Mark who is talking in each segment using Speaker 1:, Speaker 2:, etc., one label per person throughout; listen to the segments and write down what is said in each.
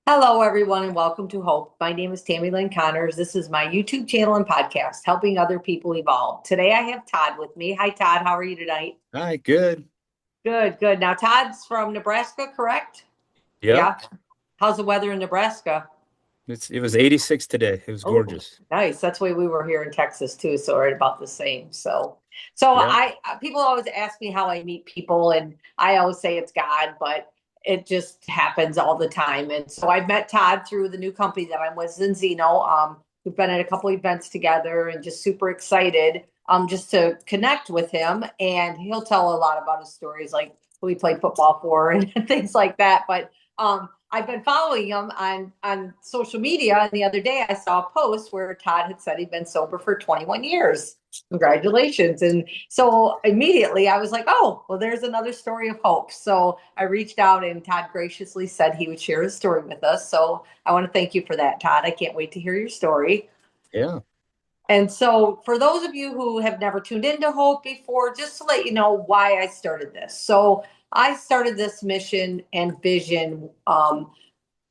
Speaker 1: Hello, everyone, and welcome to Hope. My name is Tammy Lynn Connors. This is my YouTube channel and podcast, helping other people evolve. Today, I have Todd with me. Hi, Todd. How are you tonight?
Speaker 2: Hi, good.
Speaker 1: Good, good. Now, Todd's from Nebraska, correct?
Speaker 2: Yep.
Speaker 1: Yeah. How's the weather in Nebraska?
Speaker 2: It was 86 today. It was
Speaker 1: Oh,
Speaker 2: gorgeous.
Speaker 1: nice. That's why we were here in Texas too, so we're about the same. So
Speaker 2: Yep.
Speaker 1: I people always ask me how I meet people, and I always say it's God, but it just happens all the time. And so I met Todd through the new company that I'm with, Zinzino. We've been at a couple events together, and just super excited just to connect with him. And he'll tell a lot about his stories, like who he played football for and things like that. But I've been following him on social media, and the other day I saw a post where Todd had said he'd been sober for 21 years. Congratulations. And so immediately I was like, oh, well, there's another story of hope. So I reached out, and Todd graciously said he would share his story with us. So I want to thank you for that, Todd. I can't wait to hear your story.
Speaker 2: Yeah.
Speaker 1: And so, for those of you who have never tuned into Hope before, just to let you know why I started this. So, I started this mission and vision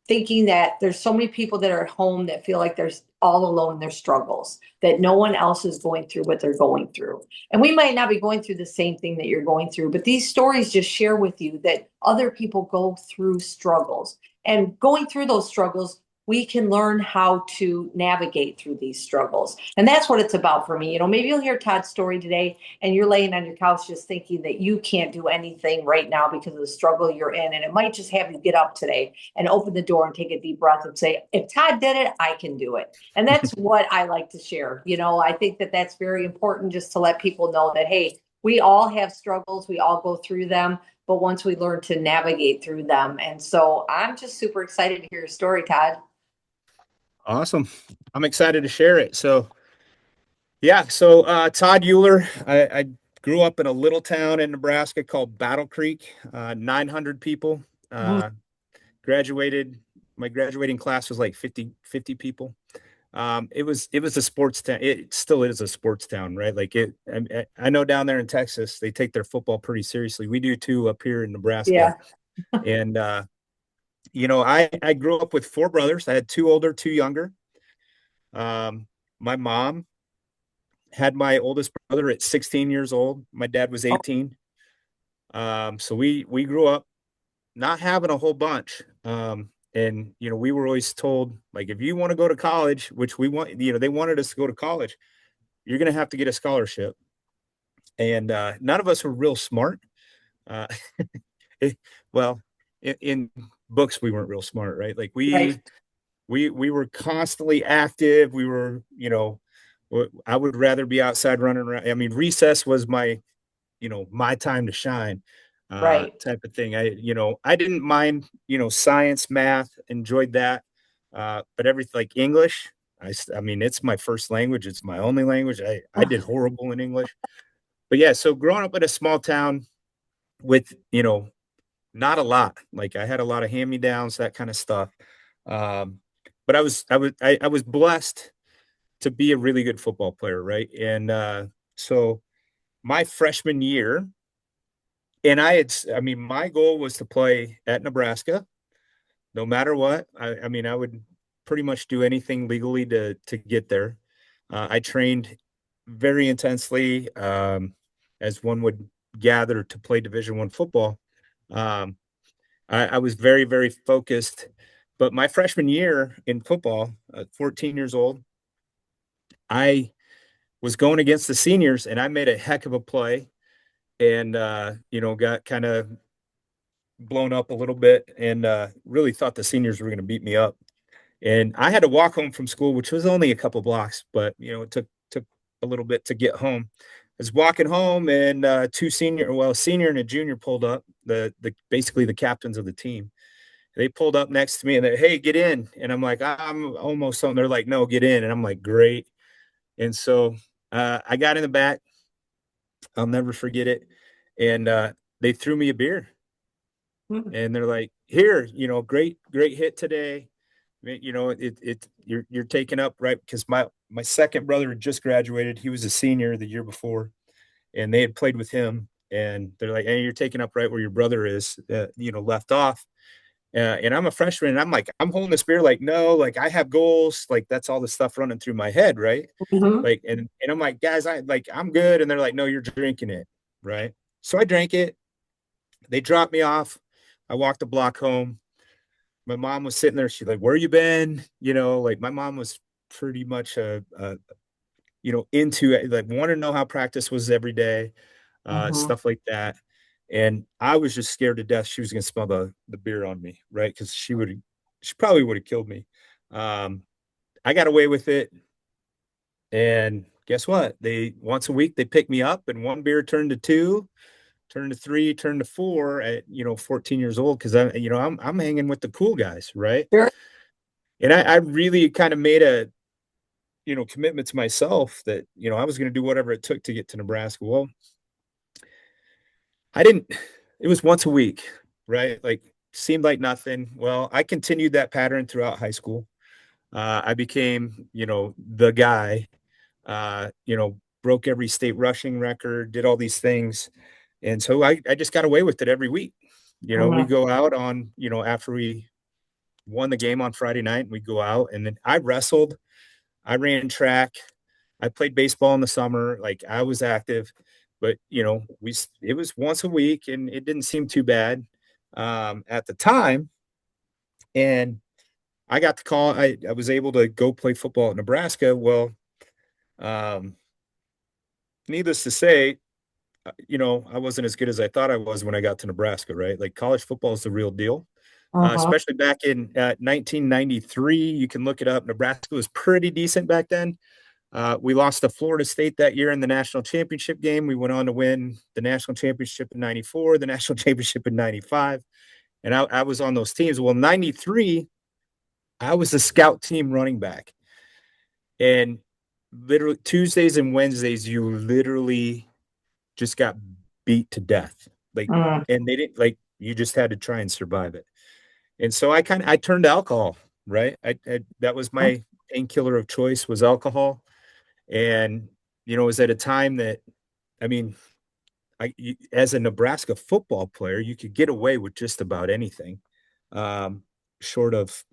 Speaker 1: thinking that there's so many people that are at home that feel like they're all alone in their struggles, that no one else is going through what they're going through. And we might not be going through the same thing that you're going through, but these stories just share with you that other people go through struggles. And going through those struggles, we can learn how to navigate through these struggles. And that's what it's about for me. Maybe you'll hear Todd's story today and you're laying on your couch just thinking that you can't do anything right now because of the struggle you're in. And it might just have you get up today and open the door and take a deep breath and say, if Todd did it, I can do it. And that's what I like to share. I think that that's very important, just to let people know that, hey, we all have struggles, we all go through them, but once we learn to navigate through them. And so I'm just super excited to hear your story, Todd.
Speaker 2: Awesome. I'm excited to share it. So Todd Uhlir, I grew up in a little town in Nebraska called Battle Creek, 900 people.
Speaker 1: Mm.
Speaker 2: Uh, graduated, my graduating class was like 50 people. It was a sports town. It still is a sports town, right? I know down there in Texas, they take their football pretty seriously. We do too up here in Nebraska.
Speaker 1: Yeah.
Speaker 2: And I grew up with four brothers. I had two older, two younger. My mom had my oldest brother at 16 years old. My dad was 18. So we grew up not having a whole bunch. And we were always told, like, if you want to go to college, which they wanted us to go to college, you're going to have to get a scholarship. And none of us were real smart. Uh, well, in books, we weren't real smart, right? Like
Speaker 1: Right.
Speaker 2: we were constantly active. I would rather be outside running around. I mean, recess was my time to shine,
Speaker 1: Right.
Speaker 2: type of thing. I didn't mind, science, math, enjoyed that. But everything like English, I mean, it's my first language. It's my only language. I did horrible in English. But yeah, so growing up in a small town with, not a lot, like I had a lot of hand-me-downs, that kind of stuff. Um, but I was blessed to be a really good football player, right? And so my freshman year, and I mean, my goal was to play at Nebraska, no matter what. I mean, I would pretty much do anything legally to get there. I trained very intensely, as one would gather to play Division I football. Um, I was very, very focused. But my freshman year in football, 14 years old, I was going against the seniors, and I made a heck of a play, and got kind of blown up a little bit, and really thought the seniors were going to beat me up. And I had to walk home from school, which was only a couple blocks, but it took a little bit to get home. I was walking home, and a senior and a junior pulled up, the basically the captains of the team. They pulled up next to me and they, hey, get in. And I'm like, I'm almost something. They're like, no, get in. And I'm like, great. And so I got in the back. I'll never forget it. And they threw me a beer, and they're like, here, great, great hit today. You're taking up, right? Because my second brother had just graduated. He was a senior the year before, and they had played with him. And they're like, hey, you're taking up right where your brother is, left off. And I'm a freshman, and I'm like, I'm holding this beer, like, no, like I have goals, like that's all the stuff running through my head, right?
Speaker 1: Mhm.
Speaker 2: Like, and I'm like, guys, I'm good, and they're like, no, you're drinking it, right? So I drank it. They dropped me off. I walked the block home. My mom was sitting there. She's like, where you been? Like my mom was pretty much into it, like want to know how practice was every day,
Speaker 1: Mhm.
Speaker 2: stuff like that. And I was just scared to death she was going to smell the beer on me, right? Because she probably would have killed me. I got away with it, and guess what? They once a week they pick me up, and one beer turned to two, turned to three, turned to four at 14 years old because I'm hanging with the cool guys, right?
Speaker 1: Sure.
Speaker 2: And I really kind of made a commitment to myself that I was going to do whatever it took to get to Nebraska. Well, I didn't. It was once a week, right? Like seemed like nothing. Well, I continued that pattern throughout high school. I became, the guy. Broke every state rushing record, did all these things, and so I just got away with it every week. We
Speaker 1: Mhm.
Speaker 2: go out on, after we won the game on Friday night, we go out, and then I wrestled, I ran track, I played baseball in the summer, like I was active, but it was once a week, and it didn't seem too bad at the time. And I got the call. I was able to go play football at Nebraska. Well, um, needless to say, I wasn't as good as I thought I was when I got to Nebraska, right? Like college football is the real deal,
Speaker 1: Mhm.
Speaker 2: especially back in 1993. You can look it up. Nebraska was pretty decent back then. We lost to Florida State that year in the national championship game. We went on to win the national championship in 94, the national championship in 95. And I was on those teams. Well, 93, I was the scout team running back. And literally Tuesdays and Wednesdays, you literally just got beat to death. Like,
Speaker 1: Mhm.
Speaker 2: and they didn't like you just had to try and survive it. And so I turned to alcohol, right? I that was my painkiller of choice was alcohol. And it was at a time that I mean, as a Nebraska football player, you could get away with just about anything, um, short of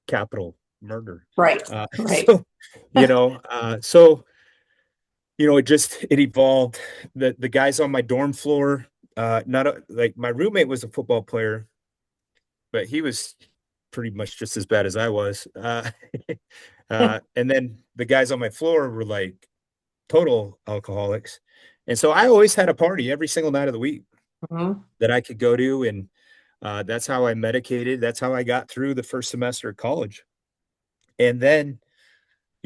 Speaker 2: capital murder.
Speaker 1: Right. Right.
Speaker 2: So you know, uh, so it evolved. The guys on my dorm floor, like my roommate was a football player, but he was pretty much just as bad as I was. And then the guys on my floor were like total alcoholics. And so I always had a party every single night of the week
Speaker 1: Mhm.
Speaker 2: that I could go to. And that's how I medicated. That's how I got through the first semester of college. And then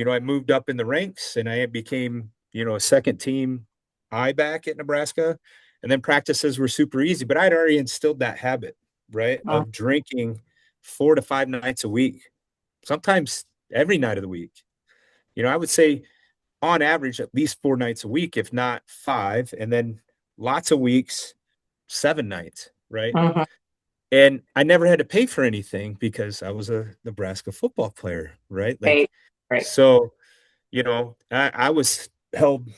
Speaker 2: I moved up in the ranks and I became, a second team I back at Nebraska. And then practices were super easy, but I'd already instilled that habit, right,
Speaker 1: Mhm.
Speaker 2: of drinking 4 to 5 nights a week, sometimes every night of the week. I would say on average at least 4 nights a week, if not five, and then lots of weeks, 7 nights, right?
Speaker 1: Mhm.
Speaker 2: And I never had to pay for anything because I was a Nebraska football player, right? Like,
Speaker 1: Right. Right.
Speaker 2: so I was held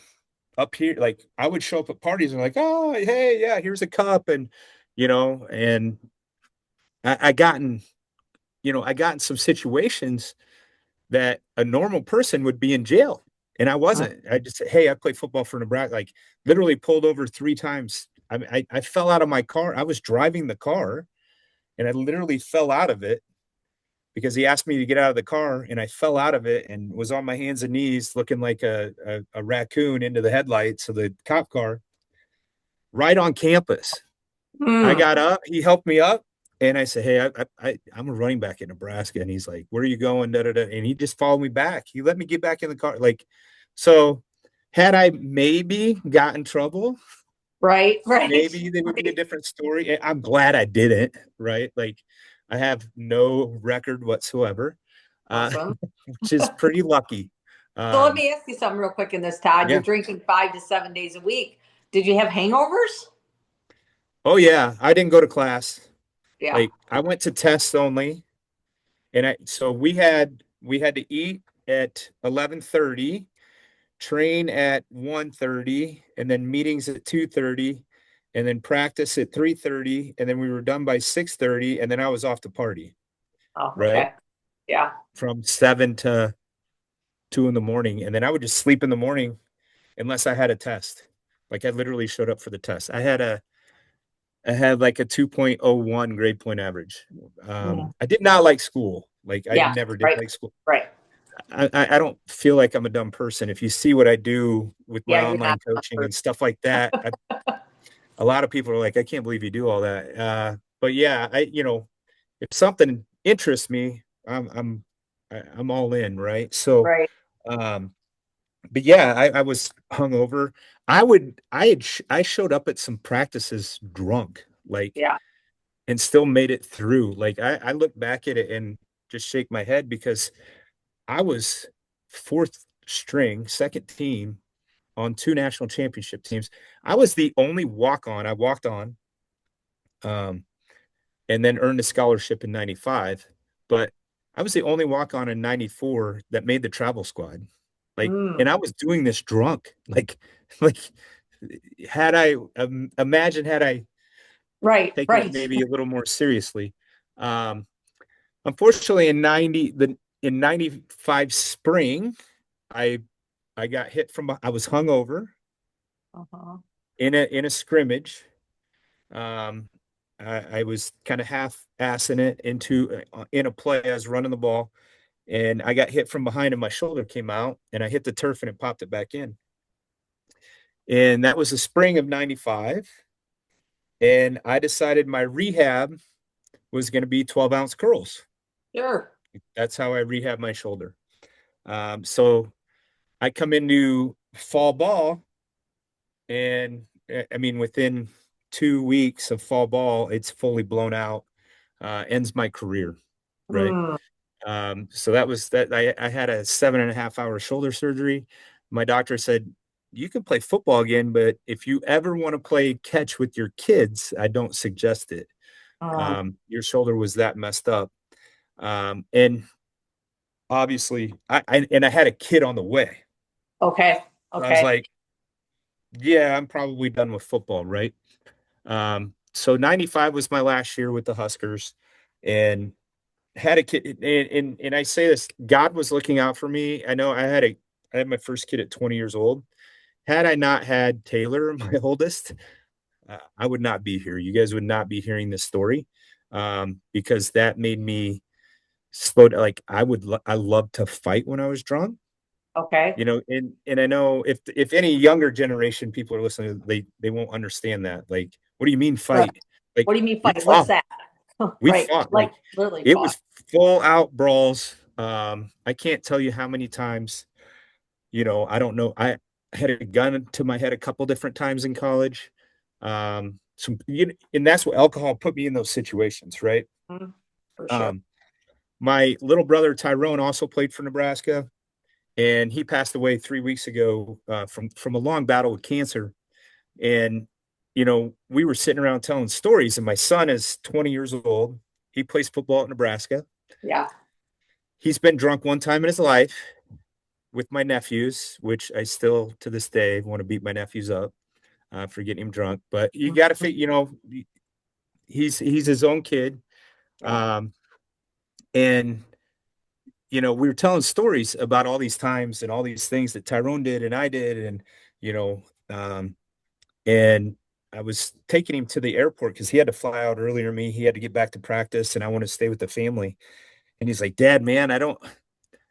Speaker 2: up here. Like I would show up at parties and like, oh, hey, yeah, here's a cup. And I got in some situations that a normal person would be in jail. And I
Speaker 1: Mhm.
Speaker 2: wasn't. I just said, hey, I play football for Nebraska. Like literally pulled over 3 times. I fell out of my car. I was driving the car and I literally fell out of it because he asked me to get out of the car and I fell out of it and was on my hands and knees looking like a raccoon into the headlights of the cop car right on campus. I
Speaker 1: Mm.
Speaker 2: got up, he helped me up, and I said, hey, I'm a running back in Nebraska. And he's like, where are you going? Da, da, da. And he just followed me back. He let me get back in the car. Like, so had I maybe got in trouble,
Speaker 1: Right. Right.
Speaker 2: maybe they would be a
Speaker 1: Right.
Speaker 2: different story. I'm glad I didn't, right? Like I have no record whatsoever, uh,
Speaker 1: Awesome.
Speaker 2: which is pretty lucky.
Speaker 1: So let
Speaker 2: Um,
Speaker 1: me ask you something real quick in this, Todd. You're
Speaker 2: yeah.
Speaker 1: drinking 5 to 7 days a week. Did you have hangovers?
Speaker 2: Oh yeah. I didn't go to class.
Speaker 1: Yeah.
Speaker 2: Like I went to tests only. And so we had to eat at 11:30, train at 1:30, and then meetings at 2:30. and then practice at 3:30, and then we were done by 6:30, and then I was off to party,
Speaker 1: Oh,
Speaker 2: right?
Speaker 1: okay. Yeah.
Speaker 2: From 7 to 2 in the morning. And then I would just sleep in the morning unless I had a test. Like I literally showed up for the test. I had like a 2.01 grade point average.
Speaker 1: Mm.
Speaker 2: I did not like school. Like I
Speaker 1: Yeah.
Speaker 2: never did
Speaker 1: Right.
Speaker 2: like school.
Speaker 1: Right.
Speaker 2: I don't feel like I'm a dumb person. If you see what I do with my
Speaker 1: Yeah, you're not
Speaker 2: online
Speaker 1: a
Speaker 2: coaching and
Speaker 1: person.
Speaker 2: stuff like that, a lot of people are like, I can't believe you do all that. But yeah, if something interests me, I'm all in, right? So,
Speaker 1: Right.
Speaker 2: um, but yeah, I was hungover. I showed up at some practices drunk, like,
Speaker 1: Yeah.
Speaker 2: and still made it through. Like I look back at it and just shake my head because I was fourth string, second team on two national championship teams. I was the only walk on. I walked on, um, and then earned a scholarship in '95. But I was the only walk on in '94 that made the travel squad. Like,
Speaker 1: Mm.
Speaker 2: and I was doing this drunk. Like had I imagine had I
Speaker 1: Right.
Speaker 2: taken it
Speaker 1: Right.
Speaker 2: maybe a little more seriously. Um, Unfortunately, in '95 spring, I I got hit from I was hungover
Speaker 1: Uh-huh.
Speaker 2: in a scrimmage. Um, I was kind of half assing it into in a play. I was running the ball, and I got hit from behind, and my shoulder came out, and I hit the turf, and it popped it back in. And that was the spring of '95. And I decided my rehab was going to be 12-ounce curls.
Speaker 1: Sure.
Speaker 2: That's how I rehab my shoulder. So I come into fall ball, and I mean, within 2 weeks of fall ball, it's fully blown out, ends my career, right?
Speaker 1: Mm.
Speaker 2: So that was that. I had a 7.5 hour shoulder surgery. My doctor said, you can play football again, but if you ever want to play catch with your kids, I don't suggest it.
Speaker 1: Mm.
Speaker 2: Your shoulder was that messed up. And obviously, I had a kid on the way.
Speaker 1: Okay.
Speaker 2: So I was
Speaker 1: Okay.
Speaker 2: like, yeah, I'm probably done with football, right? So '95 was my last year with the Huskers, and had a kid. And I say this, God was looking out for me. I had my first kid at 20 years old. Had I not had Taylor, my oldest, I would not be here. You guys would not be hearing this story, because that made me slow down. Like I loved to fight when I was drunk.
Speaker 1: Okay.
Speaker 2: And I know if any younger generation people are listening, they won't understand that. Like, what do you mean
Speaker 1: Right.
Speaker 2: fight? Like
Speaker 1: What do you mean
Speaker 2: we
Speaker 1: fight? What's
Speaker 2: fought.
Speaker 1: that?
Speaker 2: We
Speaker 1: Right.
Speaker 2: fought.
Speaker 1: Like
Speaker 2: Like
Speaker 1: literally
Speaker 2: it
Speaker 1: fought.
Speaker 2: was full out brawls. I can't tell you how many times, I don't know. I had a gun to my head a couple different times in college. And that's what alcohol put me in those situations, right?
Speaker 1: Mm. For sure.
Speaker 2: Um, my little brother Tyrone also played for Nebraska, and he passed away 3 weeks ago, from a long battle with cancer. And we were sitting around telling stories, and my son is 20 years old. He plays football at Nebraska.
Speaker 1: Yeah.
Speaker 2: He's been drunk one time in his life with my nephews, which I still to this day want to beat my nephews up, for getting him drunk. But you got to
Speaker 1: Mhm.
Speaker 2: think, he's his own kid.
Speaker 1: Yeah.
Speaker 2: Um, and we were telling stories about all these times and all these things that Tyrone did and I did, and you know, um, and I was taking him to the airport because he had to fly out earlier than me. He had to get back to practice, and I want to stay with the family. And he's like, "Dad, man, I don't,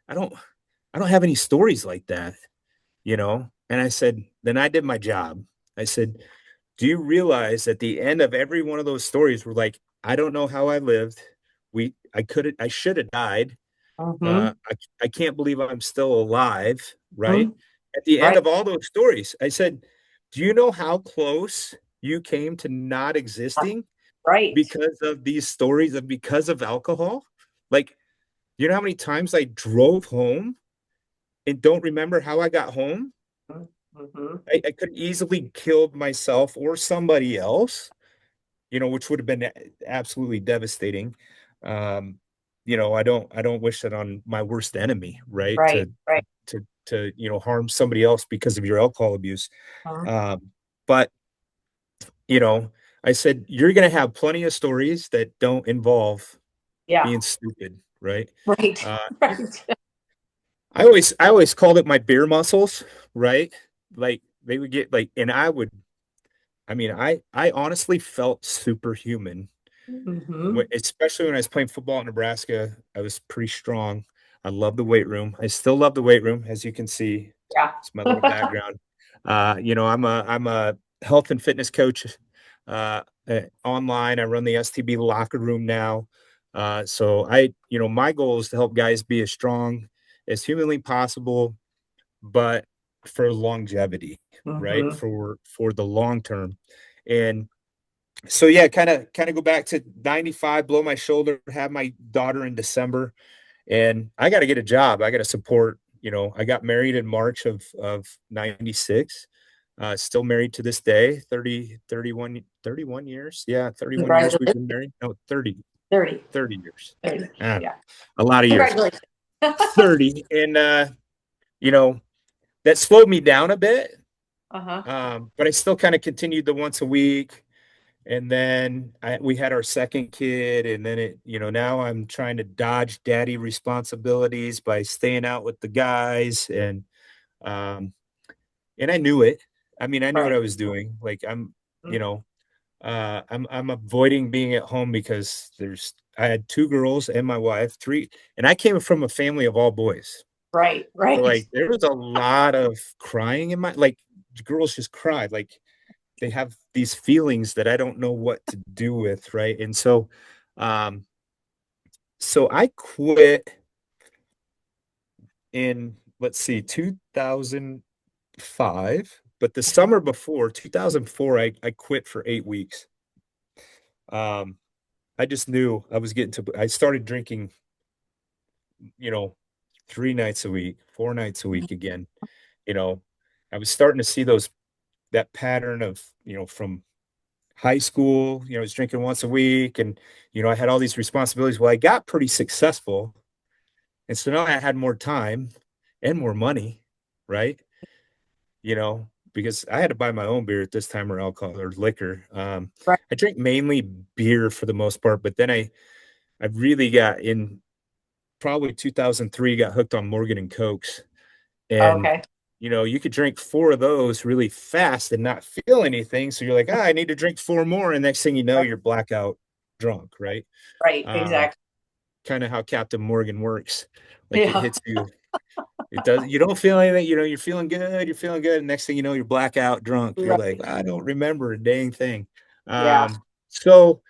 Speaker 2: I don't have any stories like that." And I said, "Then I did my job." I said, "Do you realize at the end of every one of those stories, we're like, I don't know how I lived. I should have died.
Speaker 1: Mm-hmm.
Speaker 2: I can't believe I'm still alive, right?"
Speaker 1: Mm.
Speaker 2: At the end
Speaker 1: Right.
Speaker 2: of all those stories, I said, "Do you know how close you came to not existing
Speaker 1: Right.
Speaker 2: because of these stories of because of alcohol? Like, you know how many times I drove home and don't remember how I got home?
Speaker 1: Mm-hmm.
Speaker 2: I could easily killed myself or somebody else, which would have been absolutely devastating. Um, I don't wish that on my worst enemy, right?
Speaker 1: Right.
Speaker 2: To
Speaker 1: Right.
Speaker 2: to harm somebody else because of your alcohol abuse.
Speaker 1: Mhm.
Speaker 2: Um, but you know, I said, you're going to have plenty of stories that don't involve
Speaker 1: Yeah.
Speaker 2: being stupid, right?
Speaker 1: Right.
Speaker 2: Uh,
Speaker 1: Right.
Speaker 2: I always called it my beer muscles, right? Like they would get like, and I mean, I honestly felt superhuman,
Speaker 1: Hmm.
Speaker 2: especially when I was playing football in Nebraska. I was pretty strong. I love the weight room. I still love the weight room, as you can see.
Speaker 1: Yeah.
Speaker 2: It's my little background. I'm a health and fitness coach online. I run the STB locker room now. So my goal is to help guys be as strong as humanly possible, but for longevity, right?
Speaker 1: Hmm.
Speaker 2: For the long term. And so yeah, kind of go back to 95, blow my shoulder, have my daughter in December, and I got to get a job. I got to support, I got married in March of 96. Still married to this day, 31 years. Yeah, 31 years we've
Speaker 1: Congratulations.
Speaker 2: been married. No,
Speaker 1: 30.
Speaker 2: 30 years.
Speaker 1: 30.
Speaker 2: Ah,
Speaker 1: Yeah.
Speaker 2: a lot of years.
Speaker 1: Congratulations.
Speaker 2: 30. And you know, that slowed me down a bit.
Speaker 1: Uh-huh.
Speaker 2: But I still kind of continued the once a week. And then we had our second kid, and then now I'm trying to dodge daddy responsibilities by staying out with the guys, um, and I knew it. I mean, I knew what
Speaker 1: Right.
Speaker 2: I was doing. Like I'm avoiding being at home because I had two girls and my wife, three, and I came from a family of all boys.
Speaker 1: Right.
Speaker 2: So
Speaker 1: Right.
Speaker 2: like there was a lot of crying in my like girls just cried like they have these feelings that I don't know what to do with, right? And um, so I quit in let's see, 2005, but the summer before 2004, I quit for 8 weeks. Um, I just knew I was getting to. I started drinking, you know, 3 nights a week, 4 nights a week again. You know, I was starting to see that pattern of from high school, I was drinking once a week and, I had all these responsibilities. Well, I got pretty successful. And so now I had more time and more money, right? Because I had to buy my own beer at this time or alcohol or liquor.
Speaker 1: Right.
Speaker 2: I drink mainly beer for the most part, but then I really got in probably 2003, got hooked on Morgan and Cokes. And,
Speaker 1: Okay.
Speaker 2: you could drink four of those really fast and not feel anything. So you're like, I need to drink four more. And next thing you know,
Speaker 1: Right.
Speaker 2: you're blackout drunk, right?
Speaker 1: Right.
Speaker 2: Um,
Speaker 1: Exactly.
Speaker 2: Kind of how Captain Morgan works. Like it
Speaker 1: Yeah.
Speaker 2: hits you. It does. You don't feel anything. You're feeling good. You're feeling good. And next thing you know, you're blackout drunk. You're like,
Speaker 1: Right.
Speaker 2: I don't remember a dang thing.
Speaker 1: Yeah.
Speaker 2: So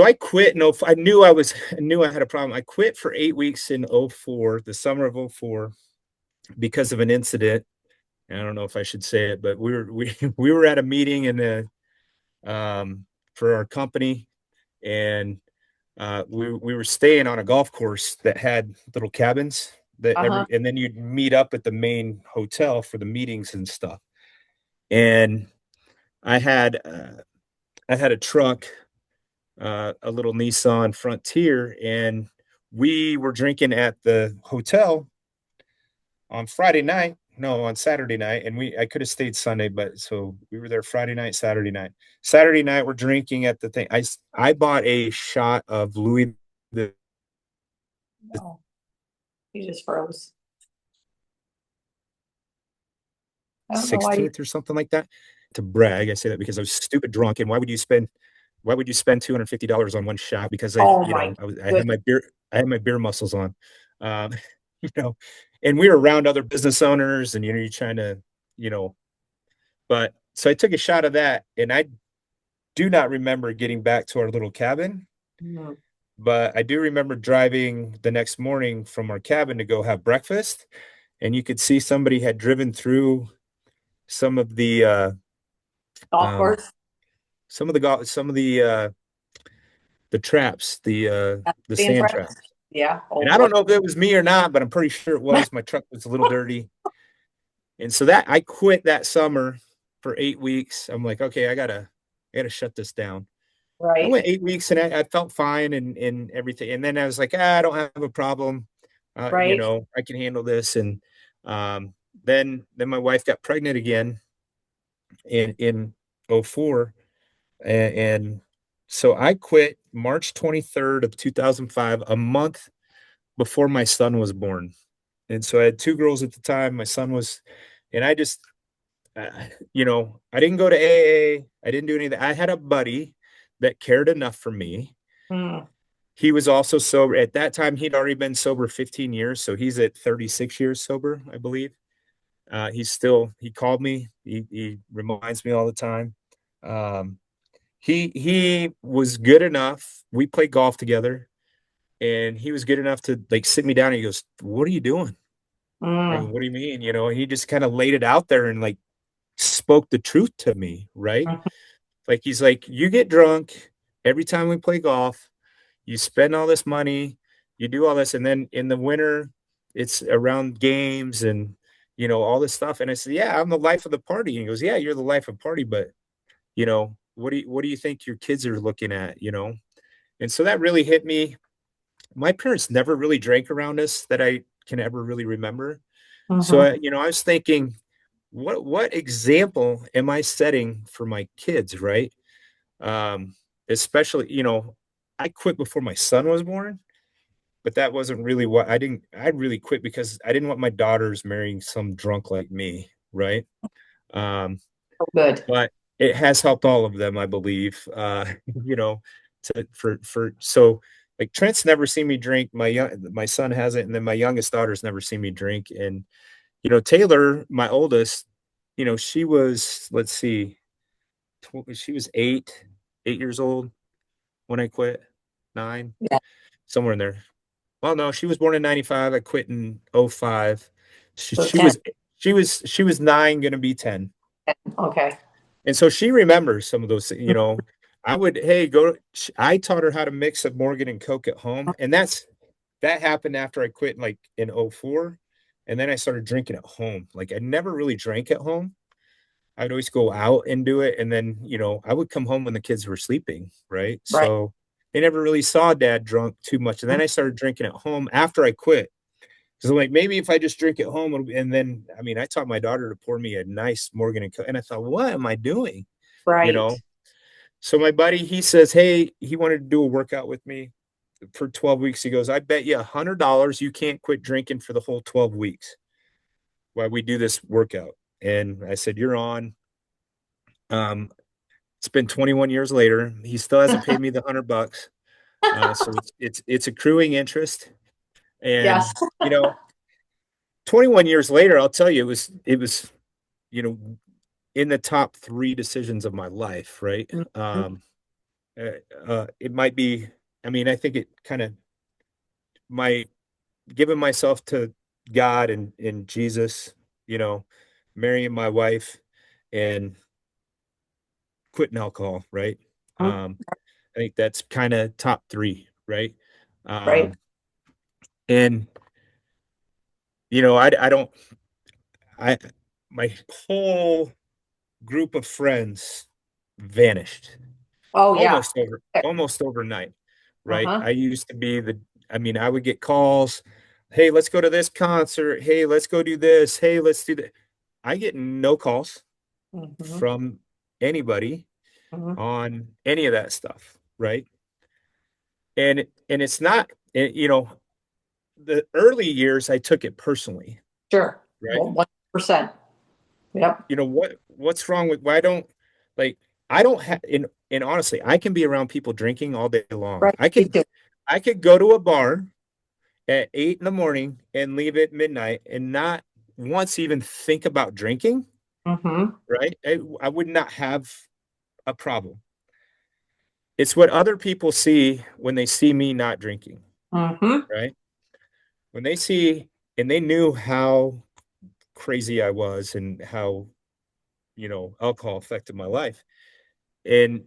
Speaker 2: I quit. No, I knew I had a problem. I quit for 8 weeks in '04, the summer of '04, because of an incident. I don't know if I should say it, but we were at a meeting um, for our company, and we were staying on a golf course that had little cabins
Speaker 1: Uh-huh.
Speaker 2: and then you'd meet up at the main hotel for the meetings and stuff. And I had I had a truck, a little Nissan Frontier, and we were drinking at the hotel on Friday night. No, on Saturday night, and I could have stayed Sunday, but so we were there Friday night, Saturday night. Saturday night, we're drinking at the thing. I bought a shot of Louis the
Speaker 1: No, he just froze. I don't know why.
Speaker 2: 16th or something like that to brag. I say that because I was stupid drunk. And why would you spend $250 on one shot? Because
Speaker 1: Oh my
Speaker 2: I had
Speaker 1: goodness.
Speaker 2: my beer muscles on. Um, you know, and we were around other business owners and you're trying to, you know, but so I took a shot of that and I do not remember getting back to our little cabin,
Speaker 1: Hmm.
Speaker 2: but I do remember driving the next morning from our cabin to go have breakfast. And you could see somebody had driven through some of the
Speaker 1: Golf
Speaker 2: um,
Speaker 1: course.
Speaker 2: the traps, the
Speaker 1: Sand
Speaker 2: sand
Speaker 1: traps.
Speaker 2: traps.
Speaker 1: Yeah. Oh
Speaker 2: And I
Speaker 1: boy.
Speaker 2: don't know if it was me or not, but I'm pretty sure it was. My truck was a little dirty. And so that I quit that summer for 8 weeks. I'm like, okay, I gotta shut this down. I
Speaker 1: Right.
Speaker 2: went 8 weeks and I felt fine and everything. And then I was like, I don't have a problem.
Speaker 1: Right.
Speaker 2: I can handle this. And then my wife got pregnant again in '04. And so I quit March 23rd of 2005, a month before my son was born. And so I had two girls at the time. My son was, and I just, uh, I didn't go to AA. I didn't do anything. I had a buddy that cared enough for me.
Speaker 1: Mm,
Speaker 2: He was also sober. At that time, he'd already been sober 15 years. So he's at 36 years sober, I believe. He called me. He reminds me all the time. Um, he was good enough. We played golf together, and he was good enough to like sit me down. And he goes, "What are you doing?" I go,
Speaker 1: mm,
Speaker 2: "What do you mean?" He just kind of laid it out there and like spoke the truth to me, right?
Speaker 1: mhm,
Speaker 2: Like he's like, "You get drunk every time we play golf. You spend all this money, you do all this, and then in the winter, it's around games and all this stuff." And I said, "Yeah, I'm the life of the party." And he goes, "Yeah, you're the life of the party, but what do you think your kids are looking at?" And so that really hit me. My parents never really drank around us that I can ever really remember. So
Speaker 1: mhm,
Speaker 2: I was thinking, what example am I setting for my kids, right? Um, Especially, I quit before my son was born, but that wasn't really what I really quit because I didn't want my daughters marrying some drunk like me, right? Um,
Speaker 1: so good.
Speaker 2: but it has helped all of them, I believe. You know, so like Trent's never seen me drink. My son hasn't, and then my youngest daughter's never seen me drink. And Taylor, my oldest, she was, let's see, she was 8 years old when I quit, 9,
Speaker 1: Yeah.
Speaker 2: somewhere in there. Well, no, she was born in 95. I quit in '05. She,
Speaker 1: So
Speaker 2: she
Speaker 1: 10.
Speaker 2: was she was 9, gonna be 10.
Speaker 1: Okay.
Speaker 2: And so she remembers some of those, I would, hey, I taught her how to mix a Morgan and Coke at home. And that happened after I quit like in '04. And then I started drinking at home. Like I never really drank at home. I would always go out and do it. And then, I would come home when the kids were sleeping. Right.
Speaker 1: Right.
Speaker 2: So they never really saw dad drunk too much. And then I started drinking at home after I quit. Because I'm like, maybe if I just drink at home, and then, I mean, I taught my daughter to pour me a nice Morgan and Coke. And I thought, what am I doing? You
Speaker 1: Right.
Speaker 2: know? So my buddy, he says, hey, he wanted to do a workout with me for 12 weeks. He goes, I bet you $100 you can't quit drinking for the whole 12 weeks while we do this workout. And I said, you're on. Um, it's been 21 years later. He still hasn't paid me the $100. So it's accruing interest.
Speaker 1: Yes.
Speaker 2: And, 21 years later, I'll tell you, it was, you know, in the top three decisions of my life, right?
Speaker 1: Mhm.
Speaker 2: It might be, I mean, I think it kind of my giving myself to God and Jesus, you know, marrying my wife and quitting alcohol, right? I think that's kind of top three, right?
Speaker 1: Right.
Speaker 2: Um, and I don't, I my whole group of friends vanished
Speaker 1: Oh, yeah.
Speaker 2: almost overnight, right?
Speaker 1: Uh-huh.
Speaker 2: I used to be I mean, I would get calls, hey, let's go to this concert, hey, let's go do this, hey, let's do that. I get no calls
Speaker 1: Hmm.
Speaker 2: from anybody
Speaker 1: Hmm.
Speaker 2: on any of that stuff, right? And it's not, the early years I took it personally,
Speaker 1: Sure.
Speaker 2: right?
Speaker 1: Well, 100%. Yep.
Speaker 2: What's wrong with why don't like I don't have and honestly, I can be around people drinking all day long.
Speaker 1: Right.
Speaker 2: I
Speaker 1: Me
Speaker 2: could
Speaker 1: too.
Speaker 2: I could go to a bar at 8 in the morning and leave at midnight and not once even think about drinking,
Speaker 1: Hmm.
Speaker 2: right? I would not have a problem. It's what other people see when they see me not drinking,
Speaker 1: Hmm.
Speaker 2: right? When they see and they knew how crazy I was and how, alcohol affected my life. And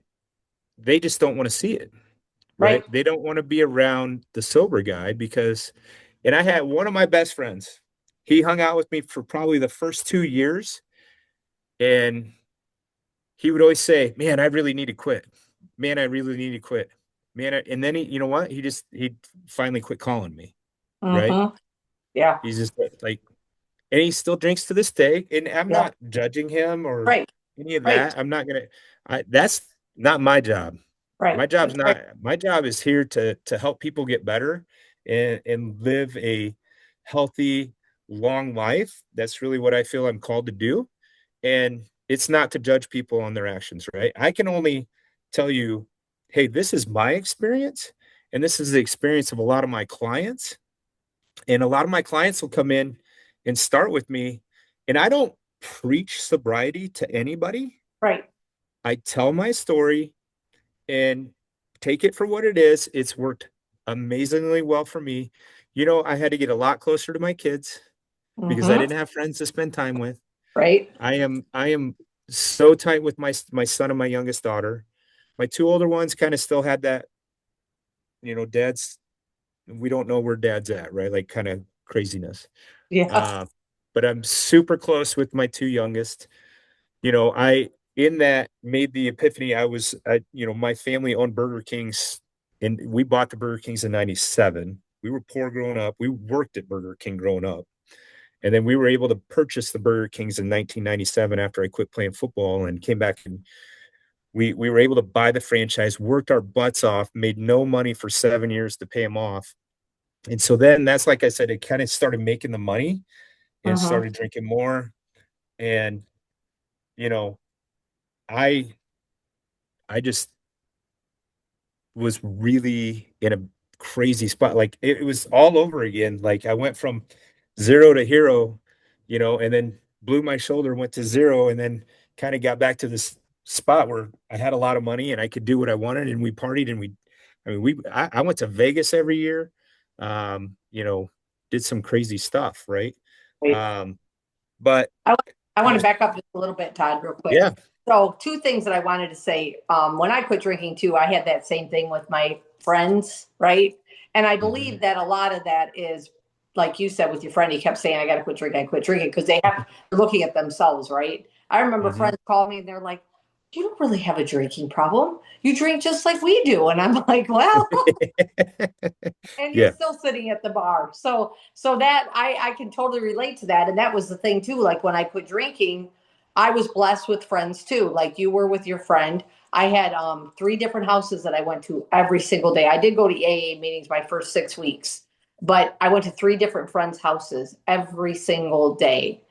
Speaker 2: they just don't want to see it, right?
Speaker 1: Right.
Speaker 2: They don't want to be around the sober guy because, and I had one of my best friends, he hung out with me for probably the first 2 years. And he would always say, man, I really need to quit. Man, I really need to quit. And then you know what? He finally quit calling me, right?
Speaker 1: Hmm. Yeah.
Speaker 2: He's just like, and he still drinks to this day. And I'm
Speaker 1: Yep.
Speaker 2: not judging him or
Speaker 1: Right.
Speaker 2: any of
Speaker 1: Right.
Speaker 2: that. I'm not gonna. I that's not my job.
Speaker 1: Right. Right.
Speaker 2: My job is here to help people get better and live a healthy, long life. That's really what I feel I'm called to do. And it's not to judge people on their actions, right? I can only tell you, hey, this is my experience, and this is the experience of a lot of my clients. And a lot of my clients will come in and start with me, and I don't preach sobriety to anybody.
Speaker 1: Right.
Speaker 2: I tell my story and take it for what it is. It's worked amazingly well for me. I had to get a lot closer to my kids because I
Speaker 1: Mm-hmm.
Speaker 2: didn't have friends to spend time with.
Speaker 1: Right.
Speaker 2: I am so tight with my son and my youngest daughter. My two older ones kind of still had that, dad's we don't know where dad's at, right? Like kind of craziness.
Speaker 1: Yeah.
Speaker 2: Uh, but I'm super close with my two youngest. I in that made the epiphany. My family owned Burger Kings, and we bought the Burger Kings in '97. We were poor growing up. We worked at Burger King growing up. And then we were able to purchase the Burger Kings in 1997 after I quit playing football and came back, and we were able to buy the franchise, worked our butts off, made no money for 7 years to pay them off. And so then that's, like I said, it kind of started making the money and
Speaker 1: Mm-hmm.
Speaker 2: started drinking more. And, you know, I I just was really in a crazy spot. Like it was all over again. Like I went from zero to hero, and then blew my shoulder, went to zero, and then kind of got back to this spot where I had a lot of money and I could do what I wanted. And we partied and I went to Vegas every year. Um, you know, did some crazy stuff, right?
Speaker 1: Right.
Speaker 2: Um, but
Speaker 1: I, I
Speaker 2: I
Speaker 1: want to
Speaker 2: was,
Speaker 1: back up just a little bit, Todd, real quick.
Speaker 2: yeah.
Speaker 1: So, two things that I wanted to say. When I quit drinking too, I had that same thing with my friends, right? And I
Speaker 2: Mhm.
Speaker 1: believe that a lot of that is, like you said with your friend, he kept saying, I got to quit drinking because they're looking at themselves, right? I remember
Speaker 2: Mhm.
Speaker 1: friends call me and they're like, you don't really have a drinking problem. You drink just like we do. And I'm like, well, and you're
Speaker 2: Yeah.
Speaker 1: still sitting at the bar. So that I can totally relate to that. And that was the thing too. Like when I quit drinking, I was blessed with friends too. Like you were with your friend. I had three different houses that I went to every single day. I did go to AA meetings my first 6 weeks, but I went to three different friends' houses every single day.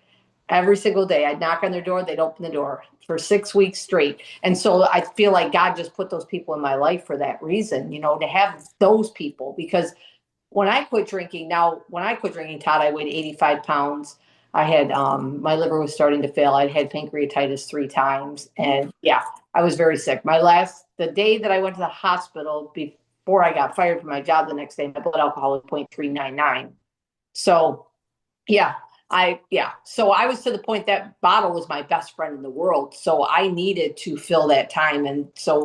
Speaker 1: Every single day, I'd knock on their door, they'd open the door for 6 weeks straight. And so I feel like God just put those people in my life for that reason, to have those people. Because when I quit drinking, Todd, I weighed 85 pounds. I had, my liver was starting to fail. I'd had pancreatitis 3 times. And yeah, I was very sick. The day that I went to the hospital before I got fired from my job the next day, my blood alcohol was 0.399. So so I was to the point that bottle was my best friend in the world. So I needed to fill that time. And so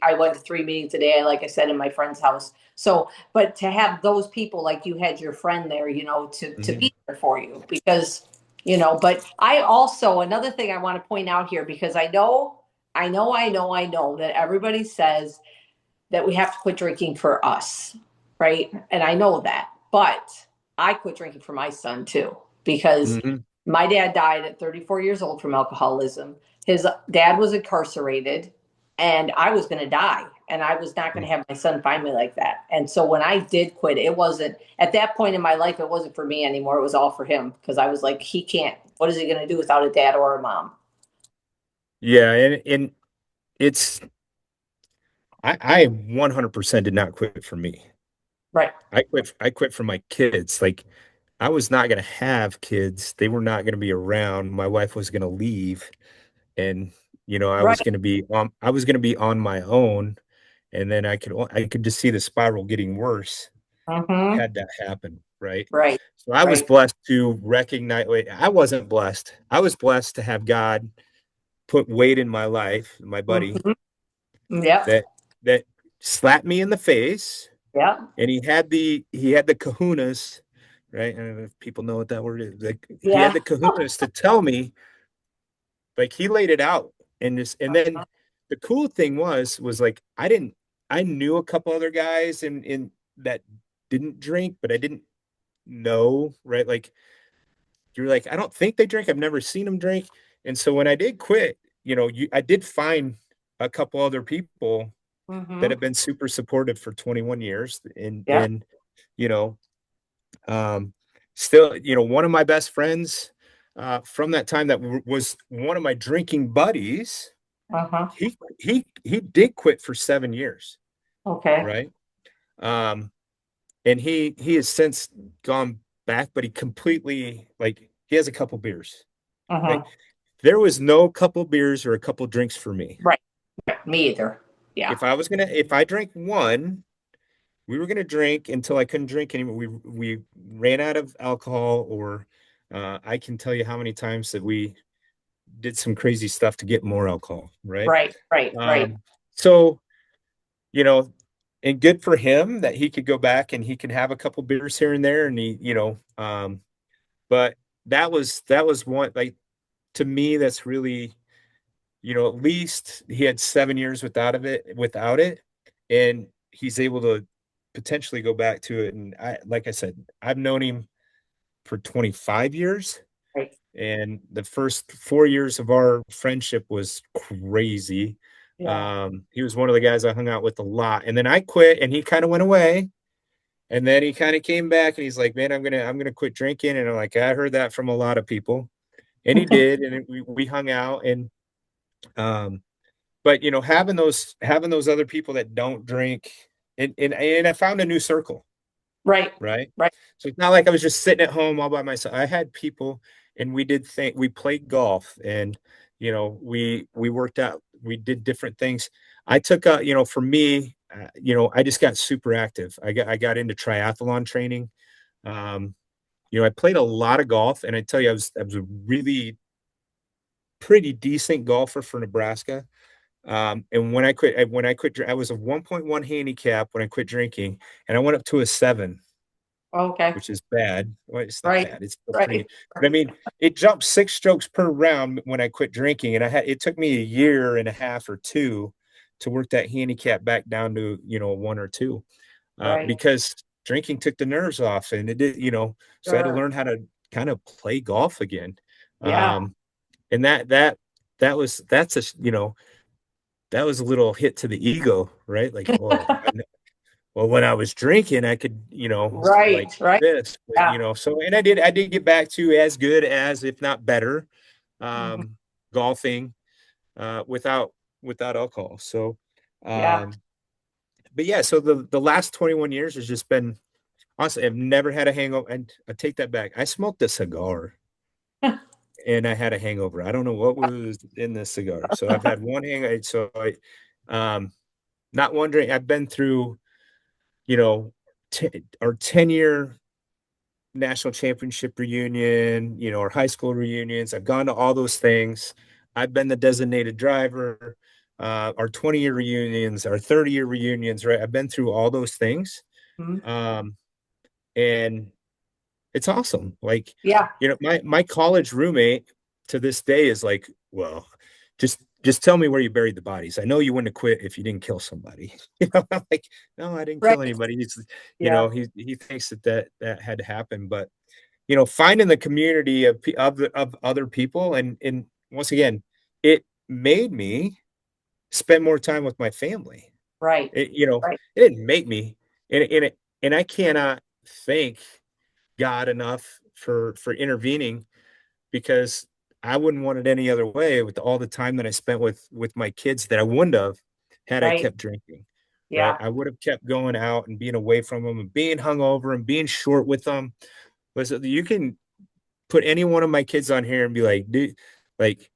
Speaker 1: I went to 3 meetings a day, like I said, in my friend's house. So, but to have those people, like you had your friend there, to
Speaker 2: Mhm.
Speaker 1: be there for you because, but another thing I want to point out here, because I know that everybody says that we have to quit drinking for us, right? And I know that. But I quit drinking for my son too, because
Speaker 2: Mhm.
Speaker 1: my dad died at 34 years old from alcoholism. His dad was incarcerated, and I was going to die. And I was not going to have my son find me like that. And so when I did quit, it wasn't at that point in my life, it wasn't for me anymore. It was all for him because I was like, he can't, what is he going to do without a dad or a mom?
Speaker 2: Yeah, and it's I 100% did not quit for me.
Speaker 1: Right.
Speaker 2: I quit for my kids. Like I was not going to have kids. They were not going to be around. My wife was going to leave, and
Speaker 1: Right.
Speaker 2: I was going to be on my own, and then I could just see the spiral getting worse
Speaker 1: Mm-hmm.
Speaker 2: had that happen, right?
Speaker 1: Right.
Speaker 2: So I was
Speaker 1: Right.
Speaker 2: blessed to recognize, wait, I wasn't blessed. I was blessed to have God put Wade in my life, my buddy,
Speaker 1: Mm-hmm. Yep.
Speaker 2: that that slapped me in the face,
Speaker 1: Yep.
Speaker 2: and he had the kahunas, right? I don't know if people know what that word is. Like he had
Speaker 1: Yeah.
Speaker 2: the kahunas to tell me, like he laid it out, and then the cool thing was like I knew a couple other guys in that didn't drink, but I didn't know, right? Like you're like, I don't think they drink. I've never seen them drink. And so when I did quit, I did find a couple other people that
Speaker 1: Mm-hmm.
Speaker 2: have been super supportive for 21 years. And,
Speaker 1: Yep.
Speaker 2: you know, um, still, one of my best friends from that time that was one of my drinking buddies,
Speaker 1: Uh-huh.
Speaker 2: he did quit for 7 years,
Speaker 1: Okay.
Speaker 2: right? Um, and he has since gone back, but he completely like he has a couple beers. Like
Speaker 1: Uh-huh.
Speaker 2: there was no couple beers or a couple drinks for me.
Speaker 1: Right. Right. Me either. Yeah.
Speaker 2: If I drank one, we were gonna drink until I couldn't drink anymore. We ran out of alcohol, or I can tell you how many times that we did some crazy stuff to get more alcohol, right?
Speaker 1: Right. Right. Right.
Speaker 2: So you know, and good for him that he could go back and he can have a couple beers here and there, and but that was one like to me that's really at least he had 7 years without it, and he's able to potentially go back to it. And like I said, I've known him for 25 years,
Speaker 1: Right.
Speaker 2: and the first 4 years of our friendship was crazy.
Speaker 1: Yeah.
Speaker 2: He was one of the guys I hung out with a lot, and then I quit, and he kind of went away, and then he kind of came back, and he's like, "Man, I'm gonna quit drinking," and I'm like, "I heard that from a lot of people," and he did, and we hung out, and um, but having those other people that don't drink, and I found a new circle,
Speaker 1: Right.
Speaker 2: right?
Speaker 1: Right.
Speaker 2: So it's not like I was just sitting at home all by myself. I had people, and we played golf, and we worked out, we did different things. I took for me, I just got super active. I got into triathlon training. Um, I played a lot of golf, and I tell you, I was a really pretty decent golfer for Nebraska. And when I quit, I was a 1.1 handicap when I quit drinking, and I went up to a 7,
Speaker 1: Okay.
Speaker 2: which is bad. Well, it's not
Speaker 1: Right.
Speaker 2: bad. It's still
Speaker 1: Right.
Speaker 2: pretty. But I mean, it jumped 6 strokes per round when I quit drinking, and it took me a year and a half or two to work that handicap back down to a 1 or 2,
Speaker 1: Right.
Speaker 2: because drinking took the nerves off, and it did. So I had to
Speaker 1: Sure.
Speaker 2: learn how to kind of play golf again.
Speaker 1: Yeah.
Speaker 2: Um, and that was a little hit to the ego, right? Like, well, when I was drinking, I could, like
Speaker 1: Right. Right.
Speaker 2: this, but,
Speaker 1: Yeah.
Speaker 2: so, and I did get back to as good as, if not better,
Speaker 1: Mhm.
Speaker 2: golfing, without alcohol. So,
Speaker 1: Yeah.
Speaker 2: um, but yeah, so the last 21 years has just been, honestly, I've never had a hangover. And I take that back. I smoked a cigar and I had a hangover. I don't know what was in this cigar. So I've had one hangover. Um, not wondering, I've been through, you know, our 10-year national championship reunion, our high school reunions. I've gone to all those things. I've been the designated driver, our 20-year reunions, our 30-year reunions, right? I've been through all those things.
Speaker 1: Mhm.
Speaker 2: Um, and it's awesome. Like,
Speaker 1: Yeah.
Speaker 2: my college roommate to this day is like, well, just tell me where you buried the bodies. I know you wouldn't have quit if you didn't kill somebody. I'm like, no, I didn't kill
Speaker 1: Right.
Speaker 2: anybody.
Speaker 1: Yeah.
Speaker 2: He thinks that had to happen, but finding the community of other people, and once again, it made me spend more time with my family.
Speaker 1: Right.
Speaker 2: It, you know,
Speaker 1: Right.
Speaker 2: it didn't make me, and I cannot thank God enough for intervening, because I wouldn't want it any other way with all the time that I spent with my kids that I wouldn't have had I
Speaker 1: Right.
Speaker 2: kept drinking. Right.
Speaker 1: Yeah.
Speaker 2: I would have kept going out and being away from them and being hungover and being short with them. Listen, you can put any one of my kids on here and be like, dude, like,